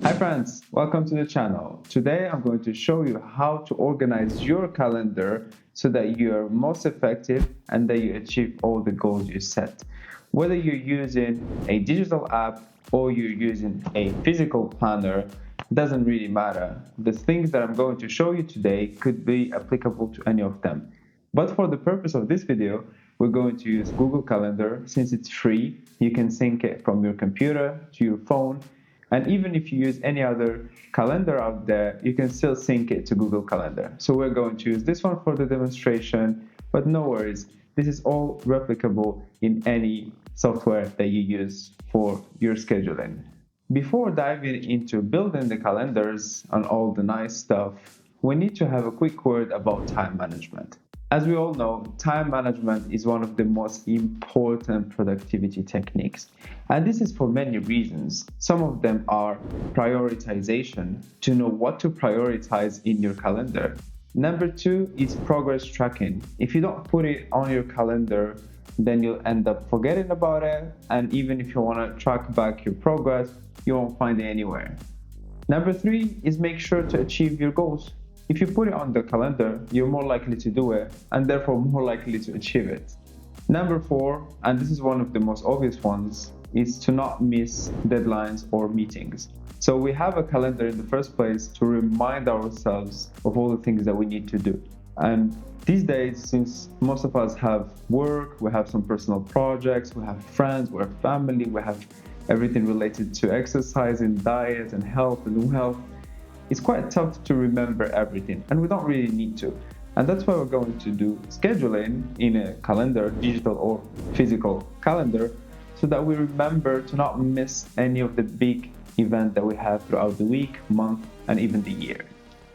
Hi friends, welcome to the channel. Today I'm going to show you how to organize your calendar so that you are most effective and that you achieve all the goals you set. Whether you're using a digital app or you're using a physical planner, doesn't really matter. The things that I'm going to show you today could be applicable to any of them. But for the purpose of this video, we're going to use Google Calendar. Since it's free, you can sync it from your computer to your phone. And even if you use any other calendar out there, you can still sync it to Google Calendar. So we're going to use this one for the demonstration, but no worries. This is all replicable in any software that you use for your scheduling. Before diving into building the calendars and all the nice stuff, we need to have a quick word about time management. As we all know, time management is one of the most important productivity techniques. And this is for many reasons. Some of them are prioritization, to know what to prioritize in your calendar. Number two is progress tracking. If you don't put it on your calendar, then you'll end up forgetting about it. And even if you want to track back your progress, you won't find it anywhere. Number three is make sure to achieve your goals. If you put it on the calendar, you're more likely to do it and therefore more likely to achieve it. Number four, and this is one of the most obvious ones, is to not miss deadlines or meetings. So we have a calendar in the first place to remind ourselves of all the things that we need to do. And these days, since most of us have work, we have some personal projects, we have friends, we have family, we have everything related to exercise and diet and health and wealth, it's quite tough to remember everything, and we don't really need to. And that's why we're going to do scheduling in a calendar, digital or physical calendar, so that we remember to not miss any of the big events that we have throughout the week, month, and even the year.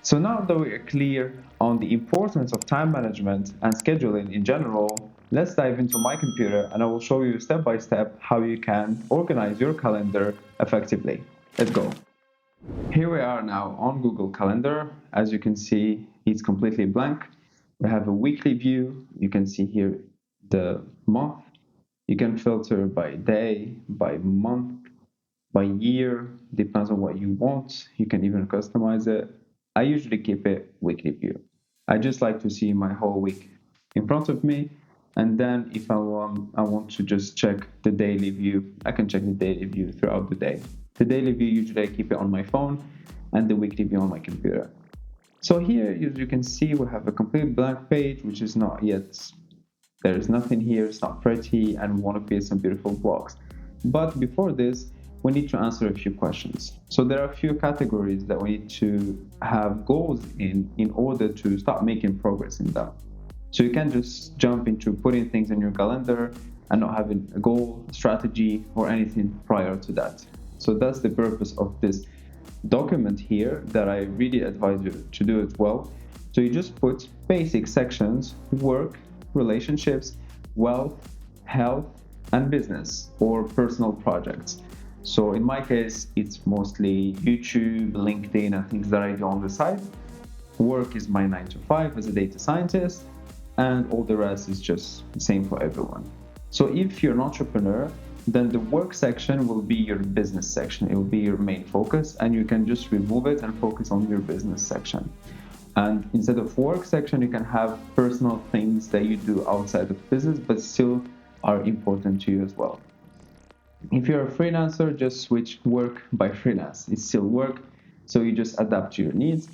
So now that we are clear on the importance of time management and scheduling in general, let's dive into my computer and I will show you step by step how you can organize your calendar effectively. Let's go. Here we are now on Google Calendar. As you can see, it's completely blank. We have a weekly view. You can see here the month. You can filter by day, by month, by year, depends on what you want. You can even customize it. I usually keep it weekly view. I just like to see my whole week in front of me. And then if I want to just check the daily view, I can check the daily view throughout the day. The daily view, usually I keep it on my phone, and the weekly view on my computer. So here, as you can see, we have a complete blank page, which is not yet, there is nothing here, it's not pretty, and we want to create some beautiful blocks. But before this, we need to answer a few questions. So there are a few categories that we need to have goals in order to start making progress in them. So you can't just jump into putting things in your calendar and not having a goal, strategy, or anything prior to that. So that's the purpose of this document here that I really advise you to do it well. So you just put basic sections: work, relationships, wealth, health, and business or personal projects. So in my case, it's mostly YouTube, LinkedIn, and things that I do on the side. Work is my 9 to 5 as a data scientist, and all the rest is just the same for everyone. So if you're an entrepreneur, then the work section will be your business section. It will be your main focus, and you can just remove it and focus on your business section. And instead of work section, you can have personal things that you do outside of business, but still are important to you as well. If you're a freelancer, just switch work by freelance. It's still work, so you just adapt to your needs.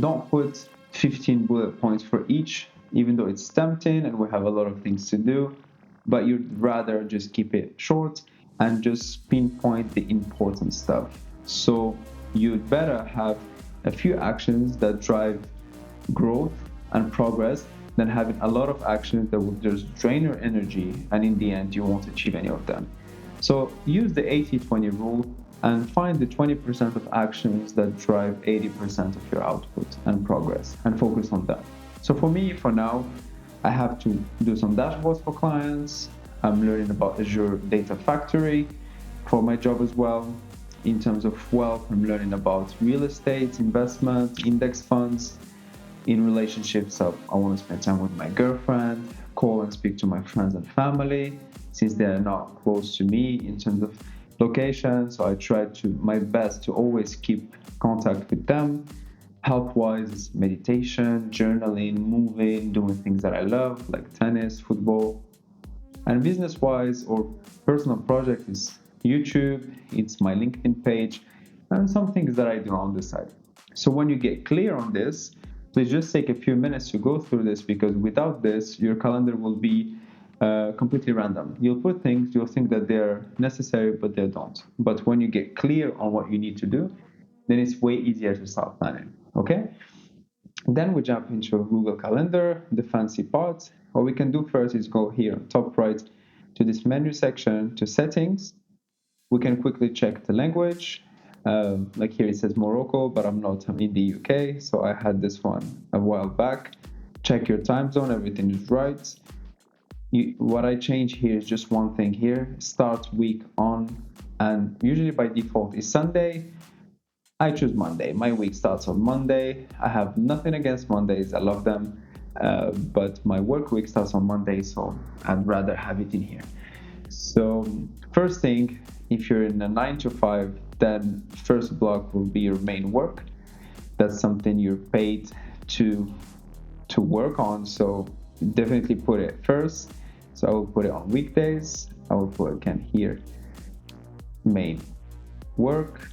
Don't put 15 bullet points for each, even though it's tempting and we have a lot of things to do. But you'd rather just keep it short and just pinpoint the important stuff. So you'd better have a few actions that drive growth and progress than having a lot of actions that will just drain your energy, and in the end you won't achieve any of them. So use the 80-20 rule and find the 20% of actions that drive 80% of your output and progress, and focus on that. So for me, for now, I have to do some dashboards for clients. I'm learning about Azure Data Factory for my job as well. In terms of wealth, I'm learning about real estate, investment, index funds. In relationships, I want to spend time with my girlfriend, call and speak to my friends and family, since they are not close to me in terms of location, so I try to my best to always keep contact with them. Health-wise, meditation, journaling, moving, doing things that I love, like tennis, football. And business-wise or personal project is YouTube, it's my LinkedIn page, and some things that I do on the side. So when you get clear on this, please just take a few minutes to go through this, because without this, your calendar will be completely random. You'll put things, you'll think that they're necessary, but they don't. But when you get clear on what you need to do, then it's way easier to start planning. Okay? Then we jump into Google Calendar, the fancy part. What we can do first is go here, top right, to this menu section, to settings. We can quickly check the language. Like here it says Morocco, but I'm in the UK, so I had this one a while back. Check your time zone, everything is right. What I change here is just one thing here, start week on, and usually by default is Sunday. I choose Monday. My week starts on Monday. I have nothing against Mondays. I love them. But my work week starts on Monday, so I'd rather have it in here. So first thing, if you're in a 9 to 5, then first block will be your main work. That's something you're paid to work on. So definitely put it first. So I will put it on weekdays. I will put again here, main work.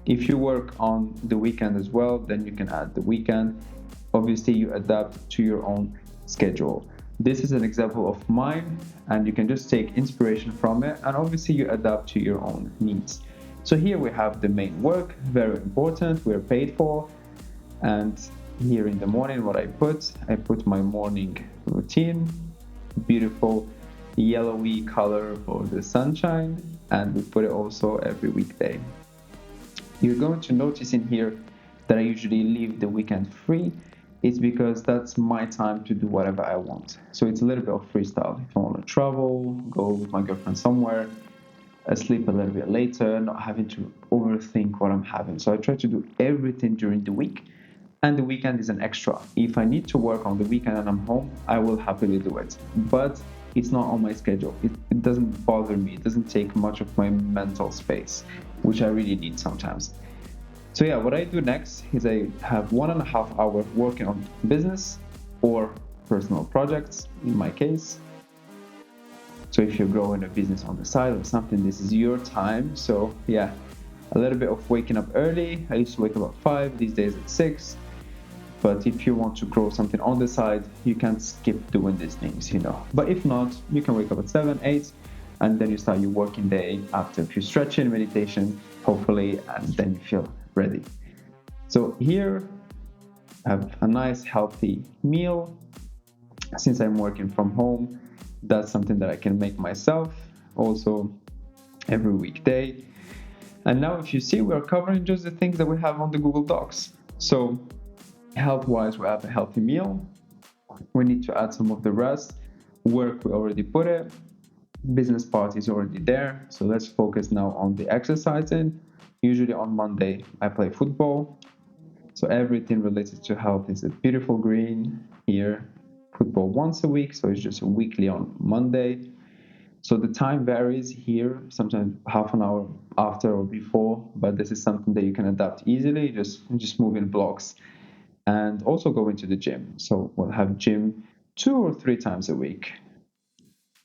If you work on the weekend as well, then you can add the weekend. Obviously, you adapt to your own schedule. This is an example of mine, and you can just take inspiration from it, and obviously you adapt to your own needs. So here we have the main work, very important, we're paid for. And here in the morning, what I put my morning routine, beautiful yellowy color for the sunshine, and we put it also every weekday. You're going to notice in here that I usually leave the weekend free. It's because that's my time to do whatever I want. So it's a little bit of freestyle. If I want to travel, go with my girlfriend somewhere, sleep a little bit later, not having to overthink what I'm having. So I try to do everything during the week, and the weekend is an extra. If I need to work on the weekend and I'm home, I will happily do it. But it's not on my schedule. It doesn't bother me. It doesn't take much of my mental space, which I really need sometimes. So yeah, what I do next is I have 1.5 hours working on business or personal projects in my case. So if you're growing a business on the side or something, this is your time. So yeah, a little bit of waking up early. I used to wake up at 5, these days at 6. But if you want to grow something on the side, you can skip doing these things, But if not, you can wake up at 7, 8, and then you start your working day after a few stretching, meditation, hopefully, and then you feel ready. So here, I have a nice healthy meal. Since I'm working from home, that's something that I can make myself, also every weekday. And now if you see, we're covering just the things that we have on the Google Docs. So health-wise, we have a healthy meal. We need to add some of the rest. Work, we already put it. Business part is already there. So let's focus now on the exercising. Usually on Monday, I play football. So everything related to health is a beautiful green here. Football once a week, so it's just weekly on Monday. So the time varies here, sometimes half an hour after or before, but this is something that you can adapt easily, just move in blocks. And also go into the gym. So we'll have gym 2 or 3 times a week,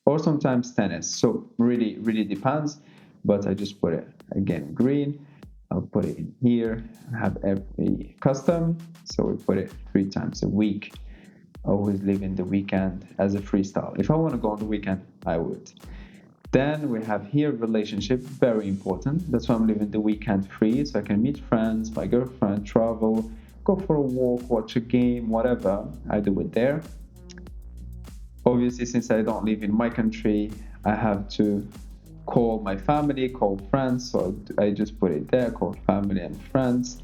or sometimes tennis. So really, really depends, but I just put it again green. I'll put it in here, have every custom. So we put it 3 times a week. Always leaving the weekend as a freestyle. If I want to go on the weekend, I would. Then we have here relationship, very important. That's why I'm leaving the weekend free, so I can meet friends, my girlfriend, travel, go for a walk, watch a game, whatever. I do it there. Obviously, since I don't live in my country, I have to call my family, call friends. So I just put it there, call family and friends.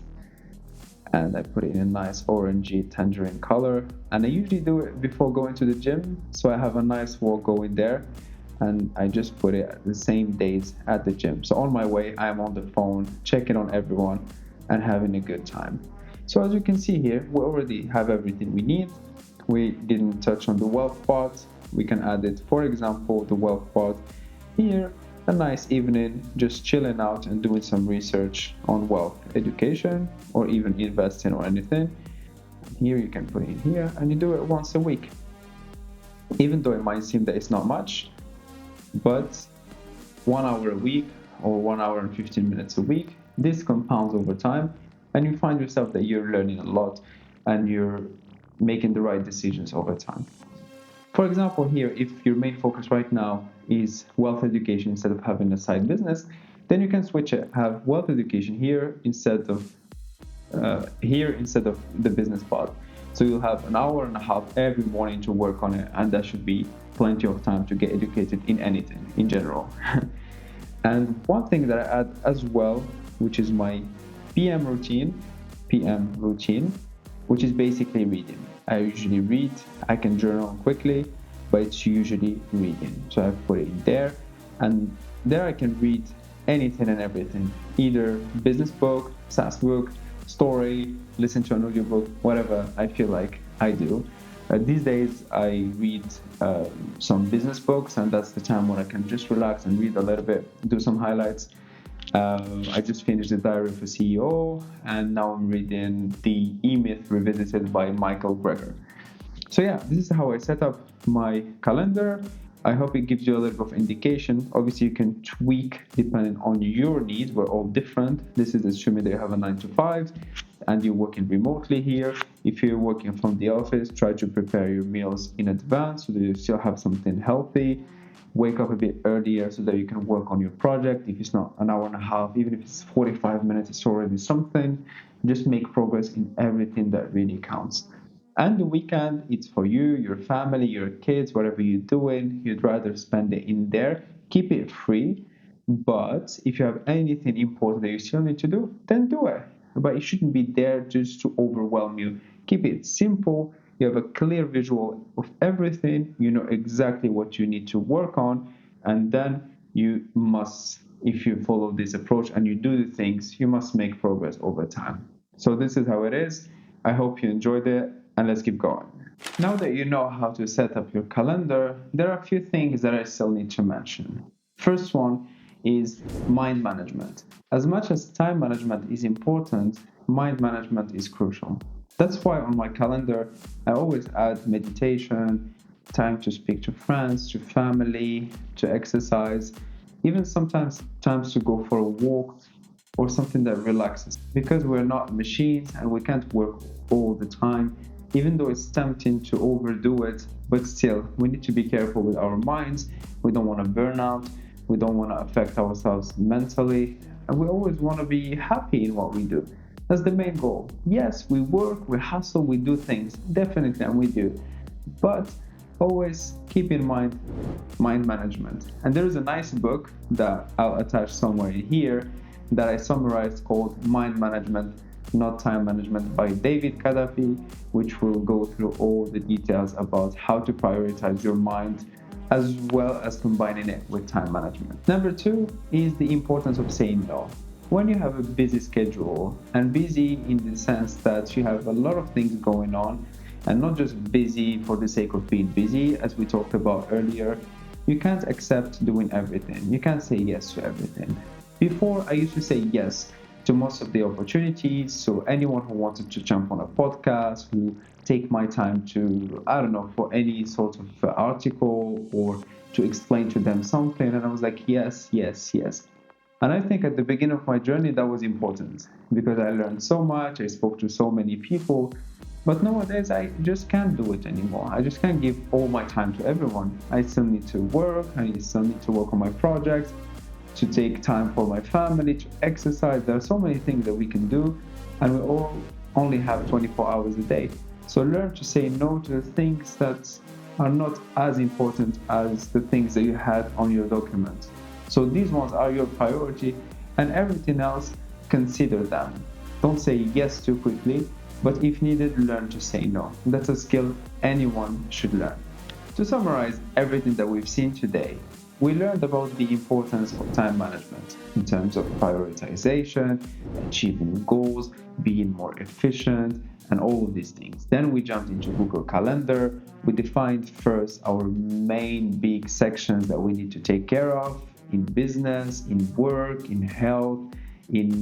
And I put it in a nice orangey tangerine color. And I usually do it before going to the gym. So I have a nice walk going there. And I just put it at the same days at the gym. So on my way, I'm on the phone, checking on everyone and having a good time. So as you can see here, we already have everything we need. We didn't touch on the wealth part. We can add it, for example, the wealth part here. a nice evening just chilling out and doing some research on wealth education or even investing or anything. Here you can put in here and you do it once a week. Even though it might seem that it's not much, but 1 hour a week or 1 hour and 15 minutes a week, this compounds over time and you find yourself that you're learning a lot and you're making the right decisions over time. For example, here, if your main focus right now is wealth education instead of having a side business, then you can switch it, have wealth education here instead of the business part. So you'll have an hour and a half every morning to work on it, and that should be plenty of time to get educated in anything in general. And one thing that I add as well, which is my PM routine, which is basically reading. I usually read, I can journal quickly, but it's usually reading. So I put it in there, and there I can read anything and everything, either business book, SaaS book, story, listen to an audiobook, whatever I feel like I do. These days I read some business books, and that's the time when I can just relax and read a little bit, do some highlights. I just finished the Diary of a CEO, and now I'm reading The E-Myth Revisited by Michael Greger. So yeah, this is how I set up my calendar. I hope it gives you a little bit of indication. Obviously, you can tweak depending on your needs. We're all different. This is assuming that you have a 9 to 5 and you're working remotely here. If you're working from the office, try to prepare your meals in advance so that you still have something healthy. Wake up a bit earlier so that you can work on your project. If it's not an hour and a half, even if it's 45 minutes, it's already something. Just make progress in everything that really counts. And the weekend, it's for you, your family, your kids, whatever you're doing. You'd rather spend it in there. Keep it free. But if you have anything important that you still need to do, then do it. But it shouldn't be there just to overwhelm you. Keep it simple. You have a clear visual of everything. You know exactly what you need to work on. And then you must, if you follow this approach and you do the things, you must make progress over time. So this is how it is. I hope you enjoyed it, and let's keep going. Now that you know how to set up your calendar, there are a few things that I still need to mention. First one is mind management. As much as time management is important, mind management is crucial. That's why on my calendar, I always add meditation, time to speak to friends, to family, to exercise, even sometimes times to go for a walk or something that relaxes. Because we're not machines and we can't work all the time, even though it's tempting to overdo it, but still, we need to be careful with our minds. We don't want to burn out. We don't want to affect ourselves mentally. And we always want to be happy in what we do. That's the main goal. Yes, we work, we hustle, we do things, definitely, and we do. But always keep in mind management. And there is a nice book that I'll attach somewhere here that I summarized called Mind Management, Not Time Management by David Kaddafi, which will go through all the details about how to prioritize your mind as well as combining it with time management. Number 2 is the importance of saying no. When you have a busy schedule, and busy in the sense that you have a lot of things going on, and not just busy for the sake of being busy, as we talked about earlier, you can't accept doing everything. You can't say yes to everything. Before, I used to say yes to most of the opportunities. So anyone who wanted to jump on a podcast, who take my time to, I don't know, for any sort of article or to explain to them something. And I was like, yes, yes, yes. And I think at the beginning of my journey, that was important because I learned so much. I spoke to so many people. But nowadays, I just can't do it anymore. I just can't give all my time to everyone. I still need to work. I still need to work on my projects, to take time for my family, to exercise. There are so many things that we can do, and we all only have 24 hours a day. So learn to say no to the things that are not as important as the things that you had on your document. So these ones are your priority, and everything else, consider them. Don't say yes too quickly, but if needed, learn to say no. That's a skill anyone should learn. To summarize everything that we've seen today, we learned about the importance of time management in terms of prioritization, achieving goals, being more efficient, and all of these things. Then we jumped into Google Calendar. We defined first our main big sections that we need to take care of. in business, in work, in health, in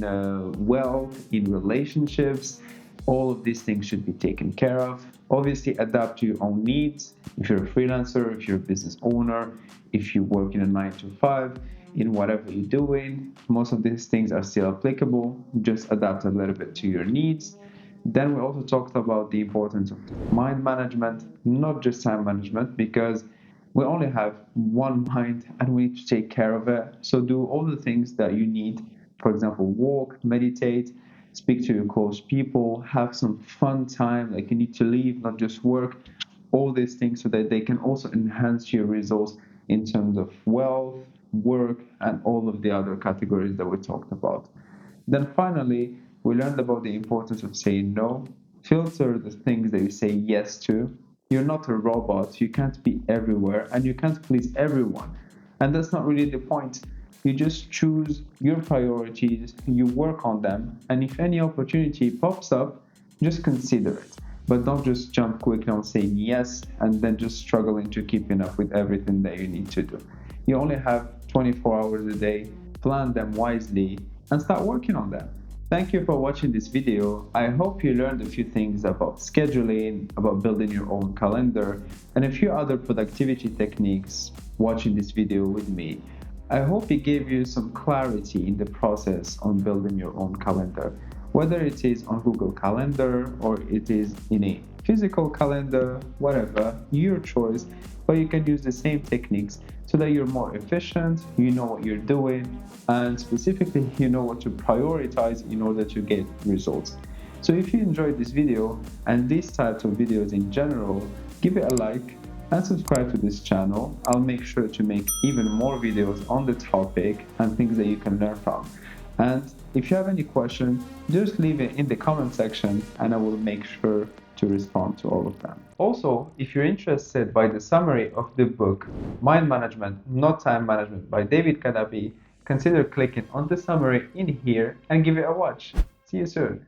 wealth, in relationships. All of these things should be taken care of. Obviously, adapt to your own needs. If you're a freelancer, if you're a business owner, if you work in a 9 to 5, in whatever you're doing, most of these things are still applicable. Just adapt a little bit to your needs. Then we also talked about the importance of mind management, not just time management, because we only have one mind and we need to take care of it. So do all the things that you need. For example, walk, meditate, speak to your close people, have some fun time, like you need to leave, not just work, all these things so that they can also enhance your results in terms of wealth, work, and all of the other categories that we talked about. Then finally, we learned about the importance of saying no. Filter the things that you say yes to. You're not a robot, you can't be everywhere, and you can't please everyone. And that's not really the point. You just choose your priorities, you work on them, and if any opportunity pops up, just consider it. But don't just jump quickly on saying yes and then just struggling to keeping up with everything that you need to do. You only have 24 hours a day, plan them wisely, and start working on them. Thank you for watching this video. I hope you learned a few things about scheduling, about building your own calendar, and a few other productivity techniques watching this video with me. I hope it gave you some clarity in the process on building your own calendar, whether it is on Google Calendar or it is in a physical calendar, whatever, your choice, but you can use the same techniques so that you're more efficient, you know what you're doing, and specifically you know what to prioritize in order to get results. So if you enjoyed this video and these types of videos in general, give it a like and subscribe to this channel. I'll make sure to make even more videos on the topic and things that you can learn from. And if you have any questions, just leave it in the comment section and I will make sure to respond to all of them. Also, if you're interested by the summary of the book Mind Management, Not Time Management by David Kadabi, consider clicking on the summary in here and give it a watch. See you soon.